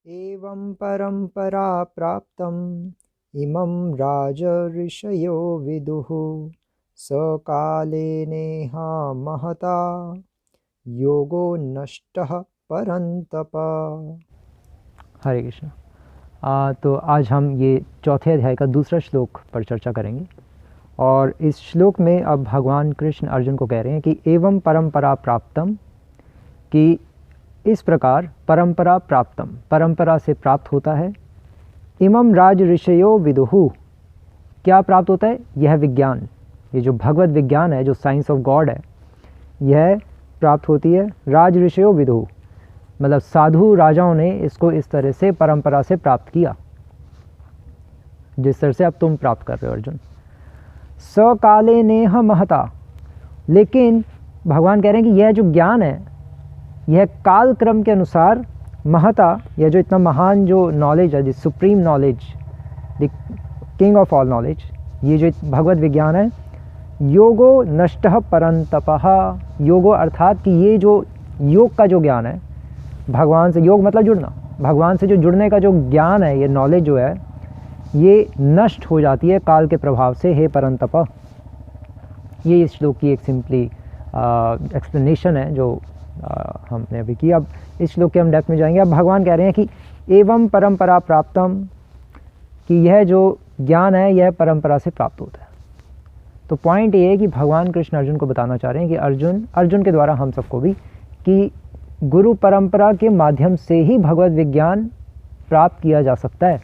एवं परंपरा प्राप्तम् इमं राज ऋषयो विदुः सकालेनेह महता योगो नष्टः परन्तप। हरे कृष्ण। तो आज हम ये चौथे अध्याय का दूसरा श्लोक पर चर्चा करेंगे और इस श्लोक में अब भगवान कृष्ण अर्जुन को कह रहे हैं कि एवं परंपरा प्राप्तम, कि इस प्रकार परंपरा प्राप्तम, परंपरा से प्राप्त होता है। इमं राज ऋषयो विदुहु, क्या प्राप्त होता है? यह विज्ञान, ये जो भगवत विज्ञान है, जो साइंस ऑफ गॉड है, यह प्राप्त होती है। राज ऋषयो विदुहु मतलब साधु राजाओं ने इसको इस तरह से परंपरा से प्राप्त किया, जिस तरह से अब तुम प्राप्त कर रहे हो अर्जुन। सकाले नेह महता, लेकिन भगवान कह रहे हैं कि यह जो ज्ञान है, यह काल क्रम के अनुसार महता, यह जो इतना महान जो नॉलेज है, this supreme knowledge, the king of all knowledge, ये जो भगवत विज्ञान है, योगो नष्टः परंतपः, योगो अर्थात कि ये जो योग का जो ज्ञान है, भगवान से, योग मतलब जुड़ना, भगवान से जो जुड़ने का जो ज्ञान है, ये नॉलेज जो है, ये नष्ट हो जाती है काल के प्रभाव से, हे परंतप। ये इस श्लोक की एक सिंपली एक्सप्लेनेशन है जो हमने अभी की। अब इस श्लोक के हम डेप्थ में जाएंगे। अब भगवान कह रहे हैं कि एवं परंपरा प्राप्तम, कि यह जो ज्ञान है यह परंपरा से प्राप्त होता है। तो पॉइंट ये है कि भगवान कृष्ण अर्जुन को बताना चाह रहे हैं कि अर्जुन के द्वारा हम सबको भी, कि गुरु परंपरा के माध्यम से ही भगवत विज्ञान प्राप्त किया जा सकता है।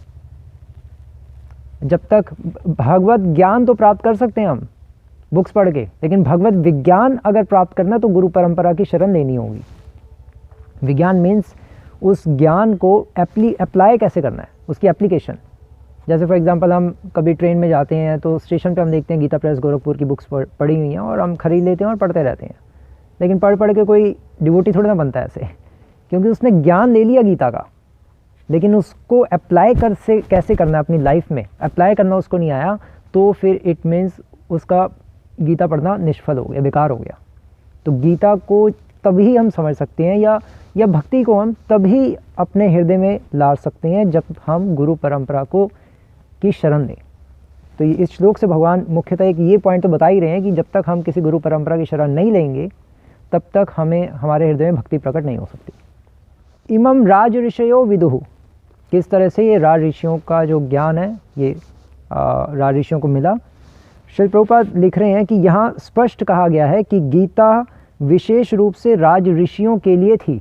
जब तक भगवत ज्ञान तो प्राप्त कर सकते हैं हम बुक्स पढ़ के, लेकिन भगवत विज्ञान अगर प्राप्त करना तो गुरु परंपरा की शरण लेनी होगी। विज्ञान मीन्स उस ज्ञान को अप्लाई कैसे करना है, उसकी एप्लीकेशन। जैसे फॉर एग्जांपल हम कभी ट्रेन में जाते हैं तो स्टेशन पे हम देखते हैं गीता प्रेस गोरखपुर की बुक्स पढ़ी हुई हैं और हम खरीद लेते हैं और पढ़ते रहते हैं, लेकिन पढ़ के कोई डिवोटी थोड़ी ना बनता है ऐसे, क्योंकि उसने ज्ञान ले लिया गीता का, लेकिन उसको अप्लाई कैसे करना है अपनी लाइफ में, अप्लाई करना उसको नहीं आया, तो फिर इट मीन्स उसका गीता पढ़ना निष्फल हो गया, बेकार हो गया। तो गीता को तभी हम समझ सकते हैं या भक्ति को हम तभी अपने हृदय में ला सकते हैं जब हम गुरु परंपरा की शरण लें। तो इस श्लोक से भगवान मुख्यतः एक ये पॉइंट तो बता ही रहे हैं कि जब तक हम किसी गुरु परंपरा की शरण नहीं लेंगे तब तक हमें हमारे हृदय में भक्ति प्रकट नहीं हो सकती। इमं राज ऋषयो विदुहु, किस तरह से ये राज ऋषियों का जो ज्ञान है ये राज ऋषियों को मिला। श्री प्रभुपाद लिख रहे हैं कि यहाँ स्पष्ट कहा गया है कि गीता विशेष रूप से राज ऋषियों के लिए थी,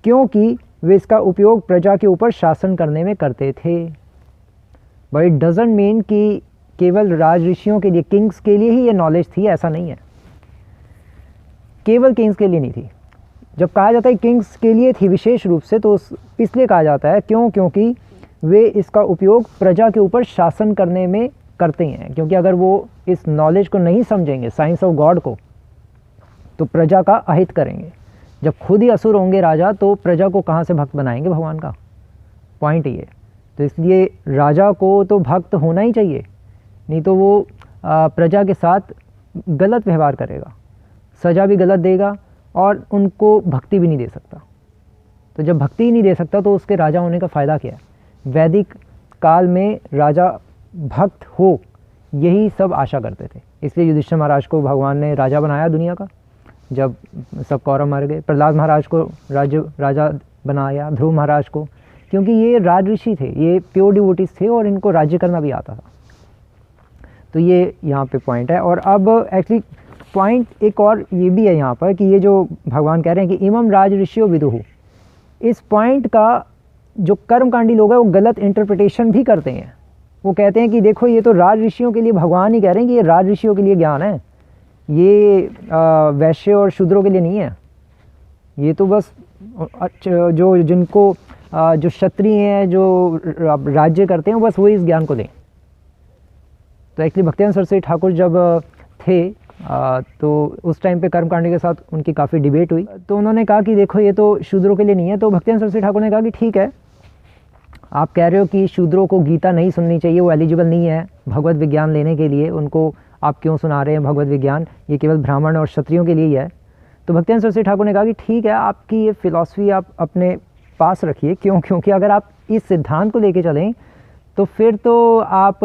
क्योंकि वे इसका उपयोग प्रजा के ऊपर शासन करने में करते थे। बट इट डजंट मीन कि केवल राज ऋषियों के लिए, किंग्स के लिए ही ये नॉलेज थी, ऐसा नहीं है। केवल किंग्स के लिए नहीं थी। जब कहा जाता है किंग्स के लिए थी विशेष रूप से, तो इसलिए कहा जाता है क्योंकि वे इसका उपयोग प्रजा के ऊपर शासन करने में करते हैं। क्योंकि अगर वो इस नॉलेज को नहीं समझेंगे, साइंस ऑफ गॉड को, तो प्रजा का अहित करेंगे। जब खुद ही असुर होंगे राजा, तो प्रजा को कहाँ से भक्त बनाएंगे भगवान का? पॉइंट ये। तो इसलिए राजा को तो भक्त होना ही चाहिए, नहीं तो वो प्रजा के साथ गलत व्यवहार करेगा, सजा भी गलत देगा और उनको भक्ति भी नहीं दे सकता। तो जब भक्ति ही नहीं दे सकता तो उसके राजा होने का फ़ायदा क्या है? वैदिक काल में राजा भक्त हो, यही सब आशा करते थे। इसलिए युधिष्ठिर महाराज को भगवान ने राजा बनाया दुनिया का, जब सब कौरव मर गए। प्रहलाद महाराज को राजा बनाया, ध्रुव महाराज को, क्योंकि ये राज ऋषि थे, ये प्योर डिवोटीज थे और इनको राज्य करना भी आता था। तो ये यहाँ पे पॉइंट है। और अब एक्चुअली पॉइंट एक और ये भी है यहाँ पर कि ये जो भगवान कह रहे हैं कि इमं राज ऋषियो विदुहु, इस पॉइंट का जो कर्मकांडी लोग हैं वो गलत इंटरप्रिटेशन भी करते हैं। वो कहते हैं कि देखो ये तो राज ऋषियों के लिए, भगवान ही कह रहे हैं कि ये राज ऋषियों के लिए ज्ञान है, ये वैश्य और शूद्रों के लिए नहीं है। ये तो बस जिनको जो क्षत्रिय हैं, जो राज्य करते हैं, बस वो इस ज्ञान को लें। तो एक्चुअली भक्तिवेदांत सरस्वती ठाकुर जब थे तो उस टाइम पे कर्मकांडी के साथ उनकी काफ़ी डिबेट हुई। तो उन्होंने कहा कि देखो ये तो शूद्रों के लिए नहीं है। तो भक्तिवेदांत सरस्वती ठाकुर ने कहा कि ठीक है, आप कह रहे हो कि शूद्रों को गीता नहीं सुननी चाहिए, वो एलिजिबल नहीं है भगवत विज्ञान लेने के लिए, उनको आप क्यों सुना रहे हैं भगवत विज्ञान, ये केवल ब्राह्मण और क्षत्रियों के लिए ही है। तो भक्तिवेदांत सरस्वती ठाकुर ने कहा कि ठीक है, आपकी ये फिलॉसफी आप अपने पास रखिए। क्यों? क्योंकि अगर आप इस सिद्धांत को लेके चलें तो फिर तो आप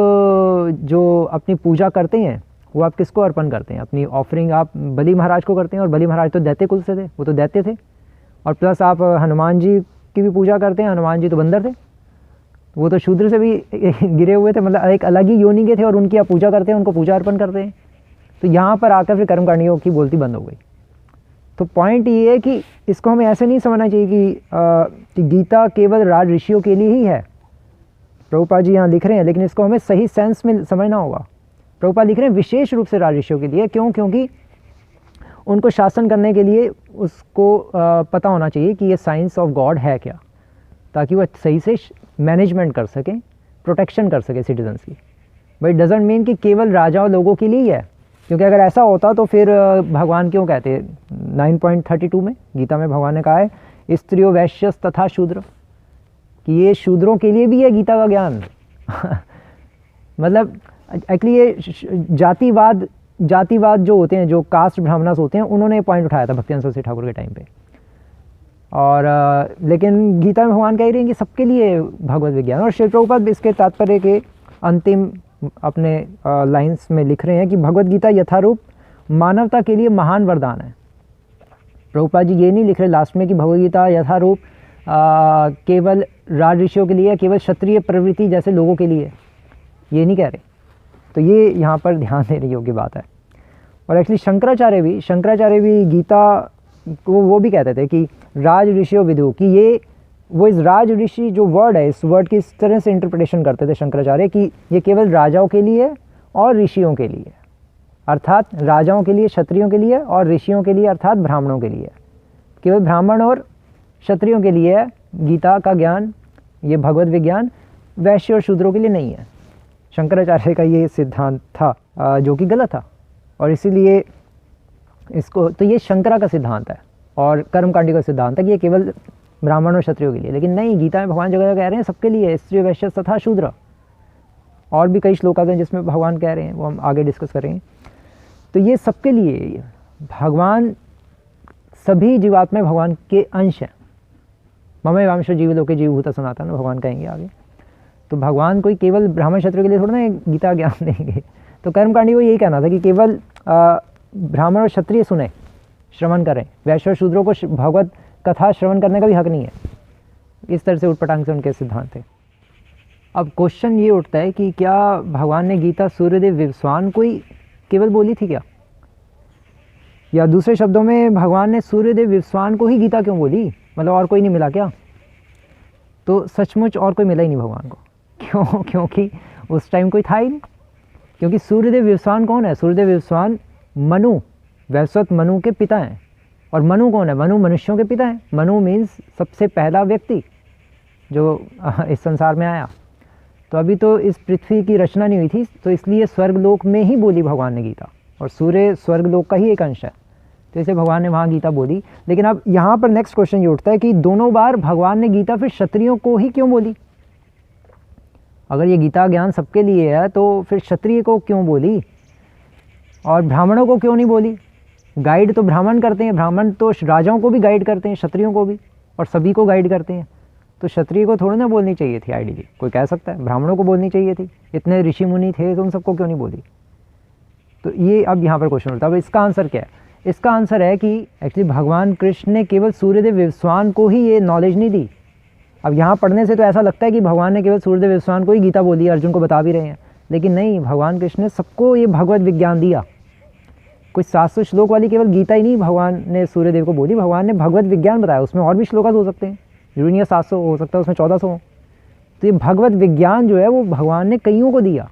जो अपनी पूजा करते हैं वो आप किसको अर्पण करते हैं? अपनी ऑफरिंग आप बलि महाराज को करते हैं, और बलि महाराज तो दैत्य कुल से थे, वो तो दैत्य थे। और प्लस आप हनुमान जी की भी पूजा करते हैं, हनुमान जी तो बंदर थे, वो तो शूद्र से भी गिरे हुए थे, मतलब एक अलग ही योनि के थे, और उनकी आप पूजा करते हैं, उनको पूजा अर्पण करते हैं। तो यहाँ पर आकर फिर कर्मकांडियों की बोलती बंद हो गई। तो पॉइंट ये है कि इसको हमें ऐसे नहीं समझना चाहिए कि गीता केवल राज ऋषियों के लिए ही है। प्रभुपाद जी यहाँ लिख रहे हैं, लेकिन इसको हमें सही सेंस में समझना होगा। प्रभुपाद लिख रहे हैं विशेष रूप से राज ऋषियों के लिए। क्यों? क्योंकि उनको शासन करने के लिए उसको पता होना चाहिए कि ये साइंस ऑफ गॉड है क्या, ताकि वो सही से मैनेजमेंट कर सकें, प्रोटेक्शन कर सके सिटीजन्स की। बट डजेंट मीन कि केवल राजाओं लोगों के लिए ही है, क्योंकि अगर ऐसा होता तो फिर भगवान क्यों कहते हैं 9.32 में गीता में भगवान ने कहा है स्त्रियों वैश्यस तथा शूद्र, कि ये शूद्रों के लिए भी है गीता का ज्ञान। मतलब एक्चुअली ये जातिवाद जो होते हैं, जो कास्ट ब्राह्मणस होते हैं, उन्होंने पॉइंट उठाया था भक्तिवेदांत सरस्वती ठाकुर के टाइम पे। और लेकिन गीता में भगवान कह रहे हैं कि सबके लिए भगवत विज्ञान। और श्री प्रभुपाद इसके तात्पर्य के अंतिम अपने लाइंस में लिख रहे हैं कि भगवत गीता यथारूप मानवता के लिए महान वरदान है। प्रभुपाद जी ये नहीं लिख रहे लास्ट में कि भगवत गीता यथारूप केवल राज ऋषियों के लिए, केवल क्षत्रिय प्रवृत्ति जैसे लोगों के लिए, ये नहीं कह रहे। तो ये यहाँ पर ध्यान देने योग्य बात है। और एक्चुअली शंकराचार्य भी गीता को वो भी कहते थे कि राज ऋषियों विदु, कि ये वो इस राज ऋषि जो वर्ड है, इस वर्ड की इस तरह से इंटरप्रिटेशन करते थे शंकराचार्य कि ये केवल राजाओं के लिए और ऋषियों के लिए, अर्थात राजाओं के लिए, क्षत्रियों के लिए, और ऋषियों के लिए अर्थात ब्राह्मणों के लिए। केवल ब्राह्मण और क्षत्रियों के लिए है गीता का ज्ञान, ये भगवत विज्ञान, वैश्य और शूद्रों के लिए नहीं है। शंकराचार्य का ये सिद्धांत था, जो कि गलत था। और इसीलिए इसको, तो ये शंकरा का सिद्धांत है और कर्मकांडी का सिद्धांत है कि ये केवल ब्राह्मण और क्षत्रियों के लिए। लेकिन नहीं, गीता में भगवान जगह कह रहे हैं सबके लिए, स्त्री वैश्य तथा शूद्र। और भी कई श्लोक आते हैं जिसमें भगवान कह रहे हैं, वो हम आगे डिस्कस करेंगे। तो ये सबके लिए भगवान, सभी जीवात्मा भगवान के अंश हैं। ममे वांश जीवलोके जीवभूत सनातन, भगवान कहेंगे आगे। तो भगवान कोई केवल ब्राह्मण क्षत्रिय के लिए थोड़ा ना गीता ज्ञान देंगे। तो कर्मकांडी को यही कहना था कि केवल ब्राह्मण और क्षत्रिय सुने, श्रवण करें, वैश्य और शूद्रों को भगवत कथा श्रवण करने का भी हक नहीं है। इस तरह से उटपटांग से उनके सिद्धांत थे। अब क्वेश्चन ये उठता है कि क्या भगवान ने गीता सूर्यदेव विवस्वान को ही केवल बोली थी क्या, या दूसरे शब्दों में भगवान ने सूर्यदेव विवस्वान को ही गीता क्यों बोली, मतलब और कोई नहीं मिला क्या? तो सचमुच और कोई मिला ही नहीं भगवान को। क्यों? क्योंकि उस टाइम कोई था ही नहीं। क्योंकि सूर्यदेव विवस्वान कौन है? सूर्यदेव विवस्वान मनु, वैवस्वत मनु के पिता हैं। और मनु कौन है? मनु मनुष्यों के पिता हैं। मनु मीन्स सबसे पहला व्यक्ति जो इस संसार में आया। तो अभी तो इस पृथ्वी की रचना नहीं हुई थी, तो इसलिए स्वर्गलोक में ही बोली भगवान ने गीता, और सूर्य स्वर्गलोक का ही एक अंश है, तो इसे भगवान ने वहाँ गीता बोली। लेकिन अब यहाँ पर नेक्स्ट क्वेश्चन ये उठता है कि दोनों बार भगवान ने गीता फिर क्षत्रियों को ही क्यों बोली? अगर ये गीता ज्ञान सबके लिए है तो फिर क्षत्रिय को क्यों बोली और ब्राह्मणों को क्यों नहीं बोली? गाइड तो ब्राह्मण करते हैं, ब्राह्मण तो राजाओं को भी गाइड करते हैं, क्षत्रियों को भी, और सभी को गाइड करते हैं। तो क्षत्रिय को थोड़ी ना बोलनी चाहिए थी आइडियली, कोई कह सकता है ब्राह्मणों को बोलनी चाहिए थी, इतने ऋषि मुनि थे तो उन सबको क्यों नहीं बोली? तो ये अब यहाँ पर क्वेश्चन उठता है। अब इसका आंसर क्या है? इसका आंसर है कि एक्चुअली भगवान कृष्ण ने केवल सूर्यदेव विवस्वान को ही ये नॉलेज नहीं दी। अब यहाँ पढ़ने से तो ऐसा लगता है कि भगवान ने केवल सूर्यदेव विवस्वान को ही गीता बोली, अर्जुन को बता भी रहे हैं, लेकिन नहीं, भगवान कृष्ण ने सबको ये भगवत विज्ञान दिया। कुछ 700 श्लोक वाली केवल गीता ही नहीं भगवान ने सूर्यदेव को बोली, भगवान ने भगवत विज्ञान बताया। उसमें और भी श्लोक हो सकते हैं, जरूरी नहीं है 700 हो सकता है उसमें 1400 हो। तो ये भगवत विज्ञान जो है वो भगवान ने कईयों को दिया,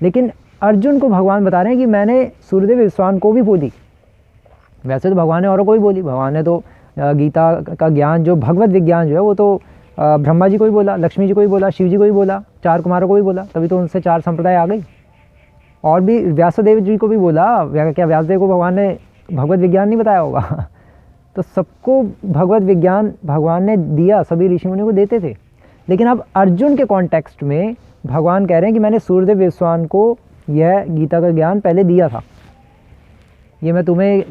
लेकिन अर्जुन को भगवान बता रहे हैं कि मैंने सूर्यदेव विवस्वान को भी बोली। वैसे तो भगवान ने औरों को भी बोली, भगवान ने तो गीता का ज्ञान जो भगवत विज्ञान जो है वो तो ब्रह्मा जी को भी बोला, लक्ष्मी जी को भी बोला, शिव जी को भी बोला, 4 कुमारों को भी बोला, तभी तो उनसे 4 संप्रदाय आ गई। और भी व्यासदेव जी को भी बोला। क्या व्यासदेव को भगवान ने भगवत विज्ञान नहीं बताया होगा? तो सबको भगवत विज्ञान भगवान ने दिया, सभी ऋषि मुनियों को देते थे। लेकिन अब अर्जुन के कॉन्टेक्स्ट में भगवान कह रहे हैं कि मैंने सूर्यदेव विवस्वान को यह गीता का ज्ञान पहले दिया था। ये मैं तुम्हें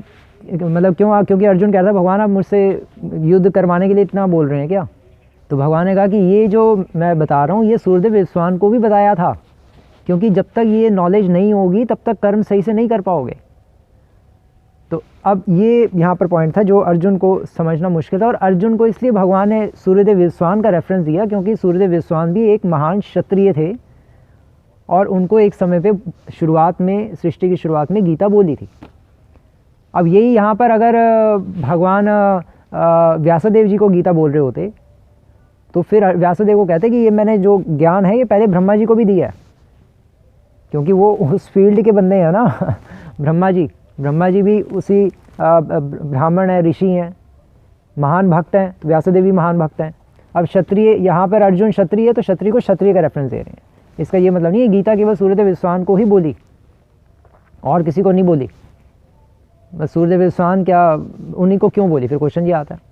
मतलब क्यों? क्योंकि अर्जुन कह रहा था भगवान आप मुझसे युद्ध करवाने के लिए इतना बोल रहे हैं क्या? तो भगवान ने कहा कि ये जो मैं बता रहा हूँ ये सूर्यदेव विश्वान को भी बताया था, क्योंकि जब तक ये नॉलेज नहीं होगी तब तक कर्म सही से नहीं कर पाओगे। तो अब ये यहाँ पर पॉइंट था जो अर्जुन को समझना मुश्किल था, और अर्जुन को इसलिए भगवान ने सूर्यदेव विश्वान का रेफरेंस दिया क्योंकि सूर्यदेव विश्वान भी एक महान क्षत्रिय थे और उनको एक समय पे शुरुआत में, सृष्टि की शुरुआत में गीता बोली थी। अब यही यहाँ पर अगर भगवान व्यासदेव जी को गीता बोल रहे होते तो फिर व्यासदेव को कहते कि ये मैंने जो ज्ञान है ये पहले ब्रह्मा जी को भी दिया है, क्योंकि वो उस फील्ड के बंदे हैं ना। ब्रह्मा जी भी उसी ब्राह्मण है, ऋषि हैं, महान भक्त हैं, तो व्यासदेव भी महान भक्त हैं। अब क्षत्रिय, यहाँ पर अर्जुन क्षत्रिय है तो क्षत्रिय को क्षत्रिय का रेफरेंस दे रहे हैं। इसका ये मतलब नहीं है गीता केवल सूर्यदेव विश्वान को ही बोली और किसी को नहीं बोली। बस सूर्यदेव विश्वान क्या, उन्हीं को क्यों बोली, फिर क्वेश्चन ये आता है।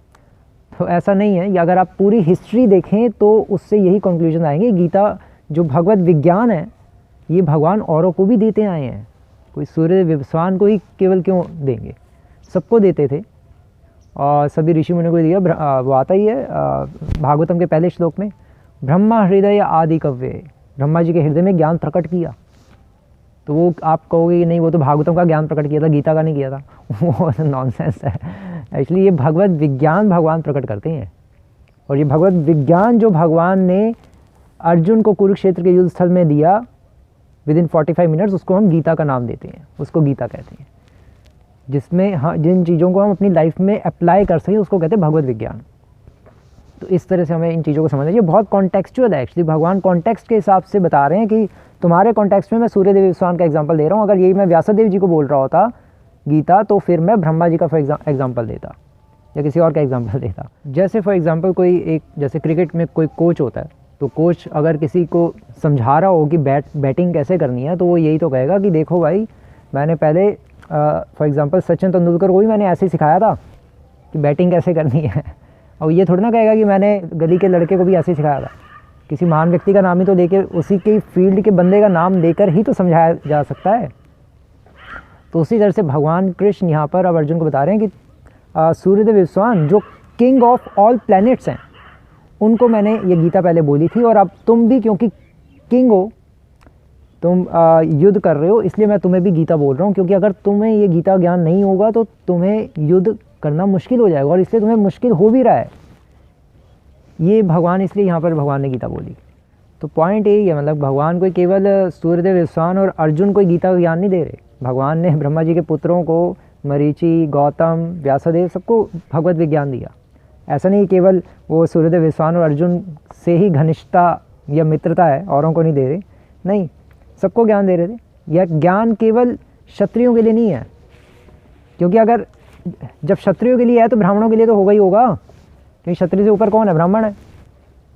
तो ऐसा नहीं है, अगर आप पूरी हिस्ट्री देखें तो उससे यही कंक्लूजन आएंगे, गीता जो भगवत विज्ञान है ये भगवान औरों को भी देते आए हैं, कोई सूर्यदेव विश्वान को ही केवल क्यों देंगे, सबको देते थे और सभी ऋषि मुनि को दिया। वो आता ही है भागवतम के पहले श्लोक में, ब्रह्मा हृदय आदि कव्य, ब्रह्मा जी के हृदय में ज्ञान प्रकट किया। तो वो आप कहोगे कि नहीं वो तो भागवतम का ज्ञान प्रकट किया था, गीता का नहीं किया था। वो नॉनसेंस है। एक्चुअली ये भगवत विज्ञान भगवान प्रकट करते हैं, और ये भगवत विज्ञान जो भगवान ने अर्जुन को कुरुक्षेत्र के युद्ध स्थल में दिया विदिन 45 मिनट्स, उसको हम गीता का नाम देते हैं, उसको गीता कहते हैं। जिसमें हाँ जिन चीज़ों को हम अपनी लाइफ में अप्लाई कर सकें उसको कहते हैं भगवत विज्ञान। तो इस तरह से हमें इन चीज़ों को समझना चाहिए। बहुत कॉन्टेक्चुअल है एक्चुअली, भगवान कॉन्टेक्स्ट के हिसाब से बता रहे हैं कि तुम्हारे कॉन्टेक्स्ट में मैं सूर्यदेव विश्वान का एग्जांपल दे रहा हूँ, अगर यही मैं व्यासदेव जी को बोल रहा होता गीता तो फिर मैं ब्रह्मा जी का एग्जांपल देता या किसी और का एग्जांपल देता। जैसे फॉर एग्जांपल कोई एक, जैसे क्रिकेट में कोई कोच होता है, तो कोच अगर किसी को समझा रहा हो कि बैटिंग कैसे करनी है तो वो यही तो कहेगा कि देखो भाई मैंने पहले फॉर एग्जांपल सचिन तेंदुलकर को भी मैंने ऐसे ही सिखाया था कि बैटिंग कैसे करनी है। और ये थोड़ी ना कहेगा कि मैंने गली के लड़के को भी ऐसे ही सिखाया था। किसी महान व्यक्ति का नाम ही तो लेकर, उसी के फील्ड के बंदे का नाम लेकर ही तो समझाया जा सकता है। तो उसी तरह से भगवान कृष्ण यहाँ पर अब अर्जुन को बता रहे हैं कि सूर्यदेव विश्वान जो किंग ऑफ ऑल प्लैनेट्स हैं उनको मैंने ये गीता पहले बोली थी, और अब तुम भी क्योंकि किंग हो, तुम युद्ध कर रहे हो, इसलिए मैं तुम्हें भी गीता बोल रहा हूँ, क्योंकि अगर तुम्हें ये गीता ज्ञान नहीं होगा तो तुम्हें युद्ध करना मुश्किल हो जाएगा, और इसलिए तुम्हें मुश्किल हो भी रहा है। ये भगवान, इसलिए यहाँ पर भगवान ने गीता बोली। तो पॉइंट यही है, मतलब भगवान को केवल सूर्यदेव विश्वान और अर्जुन को गीता का ज्ञान नहीं दे रहे, भगवान ने ब्रह्मा जी के पुत्रों को, मरीचि, गौतम, व्यासदेव, सबको भगवत विज्ञान दिया। ऐसा नहीं केवल वो सूर्यदेव विश्वान और अर्जुन से ही घनिष्ठता या मित्रता है, औरों को नहीं दे रहे, नहीं सबको ज्ञान दे रहे थे। यह ज्ञान केवल क्षत्रियों के लिए नहीं है, क्योंकि अगर जब क्षत्रियों के लिए है तो ब्राह्मणों के लिए तो होगा ही होगा, क्योंकि क्षत्रिय से ऊपर कौन है, ब्राह्मण है।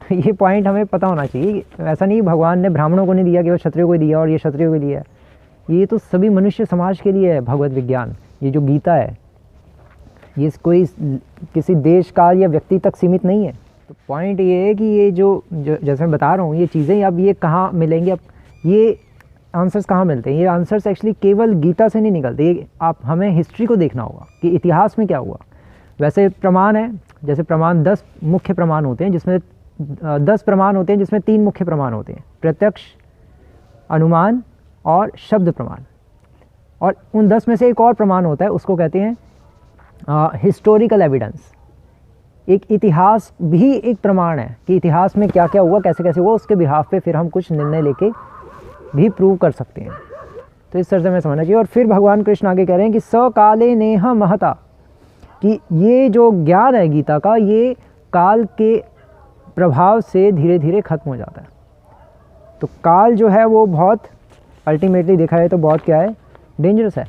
तो ये पॉइंट हमें पता होना चाहिए। ऐसा नहीं भगवान ने ब्राह्मणों को नहीं दिया, केवल क्षत्रियों को दिया और ये क्षत्रियों के लिए है। ये तो सभी मनुष्य समाज के लिए है भगवत विज्ञान। ये जो गीता है ये कोई किसी देश काल या व्यक्ति तक सीमित नहीं है। तो पॉइंट ये है कि ये जो जैसे मैं बता रहा हूँ ये चीज़ें अब ये कहाँ मिलेंगी, अब ये आंसर्स कहाँ मिलते हैं। ये आंसर्स एक्चुअली केवल गीता से नहीं निकलते, ये आप हमें हिस्ट्री को देखना होगा कि इतिहास में क्या हुआ। वैसे प्रमाण है, जैसे प्रमाण 10 मुख्य प्रमाण होते हैं, जिसमें 10 प्रमाण होते हैं, जिसमें 3 मुख्य प्रमाण होते हैं, प्रत्यक्ष, अनुमान और शब्द प्रमाण। और उन 10 में से एक और प्रमाण होता है, उसको कहते हैं हिस्टोरिकल एविडेंस। एक इतिहास भी एक प्रमाण है कि इतिहास में क्या क्या हुआ, कैसे कैसे हुआ, उसके बिहाफ पे फिर हम कुछ निर्णय लेके भी प्रूव कर सकते हैं। तो इस तरह से हमें समझना चाहिए। और फिर भगवान कृष्ण आगे कह रहे हैं कि सकाले नेह महता, कि ये जो ज्ञान है गीता का, ये काल के प्रभाव से धीरे धीरे खत्म हो जाता है। तो काल जो है वो बहुत अल्टीमेटली देखा जाए तो बहुत क्या है, डेंजरस है।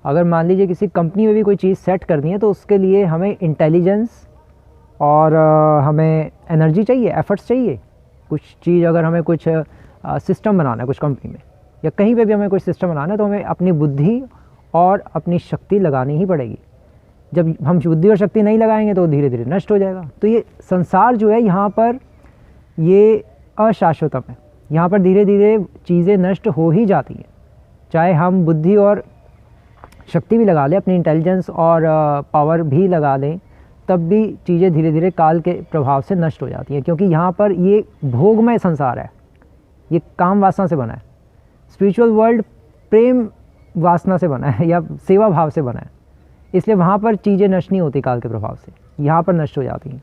अगर मान लीजिए किसी कंपनी में भी कोई चीज़ सेट करनी है तो उसके लिए हमें इंटेलिजेंस और हमें एनर्जी चाहिए, एफर्ट्स चाहिए। कुछ चीज़ अगर हमें कुछ सिस्टम बनाना है कुछ कंपनी में या कहीं पे भी हमें कोई सिस्टम बनाना है तो हमें अपनी बुद्धि और अपनी शक्ति लगानी ही पड़ेगी। जब हम बुद्धि और शक्ति नहीं लगाएंगे तो धीरे धीरे नष्ट हो जाएगा। तो ये संसार जो है यहाँ पर ये अशाश्वतम है, यहाँ पर धीरे धीरे चीज़ें नष्ट हो ही जाती हैं। चाहे हम बुद्धि और शक्ति भी लगा लें, अपनी इंटेलिजेंस और पावर भी लगा लें, तब भी चीज़ें धीरे धीरे काल के प्रभाव से नष्ट हो जाती हैं, क्योंकि यहाँ पर ये भोगमय संसार है, ये काम वासना से बना है। स्पिरिचुअल वर्ल्ड प्रेम वासना से बना है या सेवा भाव से बना है, इसलिए वहाँ पर चीज़ें नष्ट नहीं होती काल के प्रभाव से, यहाँ पर नष्ट हो जाती हैं।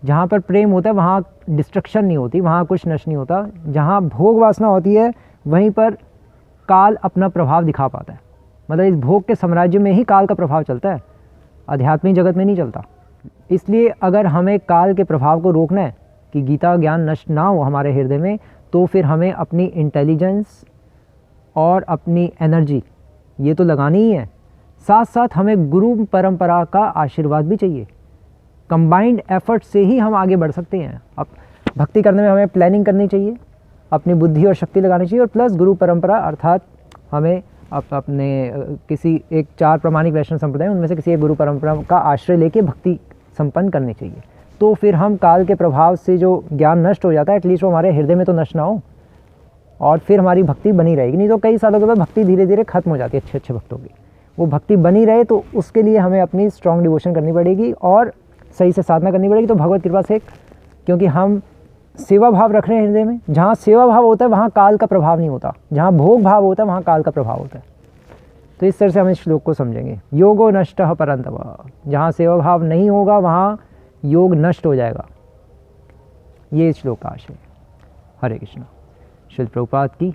जहाँ पर प्रेम होता है वहाँ डिस्ट्रक्शन नहीं होती, वहाँ कुछ नष्ट नहीं होता। जहाँ भोग वासना होती है वहीं पर काल अपना प्रभाव दिखा पाता है। मतलब इस भोग के साम्राज्य में ही काल का प्रभाव चलता है, आध्यात्मिक जगत में नहीं चलता। इसलिए अगर हमें काल के प्रभाव को रोकना है कि गीता ज्ञान नष्ट ना हो हमारे हृदय में, तो फिर हमें अपनी इंटेलिजेंस और अपनी एनर्जी ये तो लगानी ही है, साथ साथ हमें गुरु परंपरा का आशीर्वाद भी चाहिए। कंबाइंड एफर्ट से ही हम आगे बढ़ सकते हैं। अब भक्ति करने में हमें प्लानिंग करनी चाहिए, अपनी बुद्धि और शक्ति लगानी चाहिए, और प्लस गुरु परंपरा अर्थात हमें अपने किसी एक 4 प्रामाणिक वैष्णव संप्रदाय उनमें से किसी एक गुरु परंपरा का आश्रय लेके भक्ति संपन्न करनी चाहिए। तो फिर हम काल के प्रभाव से जो ज्ञान नष्ट हो जाता है, एटलीस्ट वो हमारे हृदय में तो नष्ट ना हो, और फिर हमारी भक्ति बनी रहेगी। नहीं तो कई सालों के बाद भक्ति धीरे धीरे खत्म हो जाती है अच्छे भक्तों की। वो भक्ति बनी रहे तो उसके लिए हमें अपनी स्ट्रॉन्ग डिवोशन करनी पड़ेगी और सही से साधना करनी पड़ेगी। तो भगवत कृपा से, क्योंकि हम सेवा भाव रख रहे हैं हृदय में, जहाँ सेवा भाव होता है वहाँ काल का प्रभाव नहीं होता, जहाँ भोग भाव होता है वहाँ काल का प्रभाव होता है। तो इस तरह से हम इस श्लोक को समझेंगे। योगो नष्टः परन्तप, जहाँ सेवा भाव नहीं होगा वहाँ योग नष्ट हो जाएगा। ये इस श्लोक का आशय है। हरे कृष्ण। श्रील प्रभुपाद की